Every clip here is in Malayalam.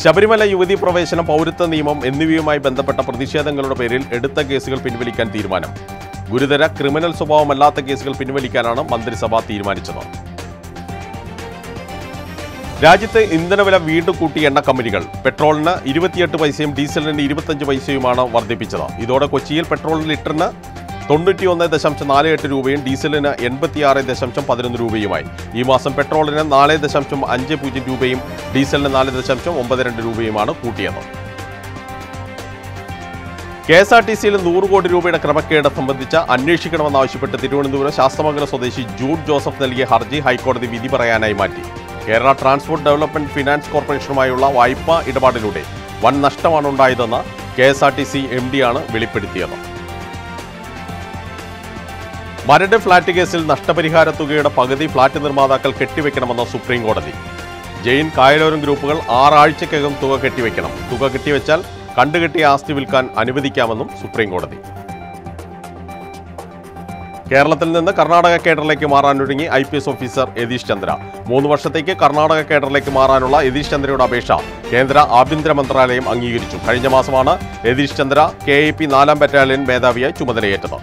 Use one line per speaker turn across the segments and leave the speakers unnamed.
ശബരിമല യുവതീ പ്രവേശനം, പൗരത്വ നിയമം എന്നിവയുമായി ബന്ധപ്പെട്ട പ്രതിഷേധങ്ങളുടെ പേരിൽ എടുത്ത കേസുകൾ പിൻവലിക്കാൻ തീരുമാനം. ഗുരുതര ക്രിമിനൽ സ്വഭാവമല്ലാത്ത കേസുകൾ പിൻവലിക്കാനാണ് മന്ത്രിസഭ തീരുമാനിച്ചത്. രാജ്യത്തെ ഇന്ധനവില വീണ്ടും കൂട്ടി എണ്ണ കമ്പനികൾ. പെട്രോളിന് 28 പൈസയും ഡീസലിന് 25 പൈസയുമാണ് വർദ്ധിപ്പിച്ചത്. ഇതോടെ കൊച്ചിയിൽ പെട്രോളിന് ലിറ്ററിന് 91.48 രൂപയും ഡീസലിന് 86.11 രൂപയുമായി. ഈ മാസം പെട്രോളിന് 4.50 രൂപയും ഡീസലിന് 4.92 രൂപയുമാണ് കൂട്ടിയത്. KSRTCയിൽ 100 കോടി രൂപയുടെ ക്രമക്കേട് സംബന്ധിച്ച് അന്വേഷിക്കണമെന്നാവശ്യപ്പെട്ട് തിരുവനന്തപുരം ശാസ്തമംഗലം സ്വദേശി ജൂഡ് ജോസഫ് നൽകിയ ഹർജി ഹൈക്കോടതി വിധി പറയാനായി മാറ്റി. കേരള ട്രാൻസ്പോർട്ട് ഡെവലപ്മെന്റ് ഫിനാൻസ് കോർപ്പറേഷനുമായുള്ള വായ്പാ ഇടപാടിലൂടെ വൻ നഷ്ടമാണ് ഉണ്ടായതെന്ന് KSRTC MD വെളിപ്പെടുത്തിയത്. മരട് ഫ്ളാറ്റ് കേസിൽ നഷ്ടപരിഹാര തുകയുടെ പകുതി ഫ്ളാറ്റ് നിർമ്മാതാക്കൾ കെട്ടിവെക്കണമെന്ന് സുപ്രീം കോടതി. ജെയിൻ കായലോരം ഗ്രൂപ്പുകൾ 6 ആഴ്ചക്കകം തുക കെട്ടിവെക്കണം. തുക കെട്ടിവെച്ചാൽ കണ്ടുകെട്ടിയ ആസ്തി വിൽക്കാൻ അനുവദിക്കാമെന്നും സുപ്രീം കോടതി. കേരളത്തിൽ നിന്ന് കർണാടക കേഡറിലേക്ക് മാറാനൊരുങ്ങി IPS ഓഫീസർ യതീഷ് ചന്ദ്ര. 3 വർഷത്തേക്ക് കർണാടക കേഡറിലേക്ക് മാറാനുള്ള യതീഷ് ചന്ദ്രയുടെ അപേക്ഷ കേന്ദ്ര ആഭ്യന്തര മന്ത്രാലയം അംഗീകരിച്ചു. കഴിഞ്ഞ മാസമാണ് യതീഷ് ചന്ദ്ര KAP 4ാം ബറ്റാലിയൻ മേധാവിയായി ചുമതലയേറ്റത്.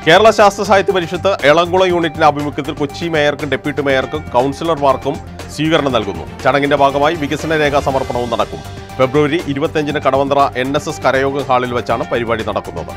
കേരള ശാസ്ത്ര സാഹിത്യ പരിഷത്ത് എളംകുളം യൂണിറ്റിന്റെ ആഭിമുഖ്യത്തിൽ കൊച്ചി മേയർക്കും ഡെപ്യൂട്ടി മേയർക്കും കൗൺസിലർമാർക്കും സ്വീകരണം നൽകുന്നു. ചടങ്ങിന്റെ ഭാഗമായി വികസന രേഖാ സമർപ്പണവും നടക്കും. ഫെബ്രുവരി 25-ന് കടവന്ത്ര NSS കരയോഗ ഹാളിൽ വെച്ചാണ് പരിപാടി നടക്കുന്നത്.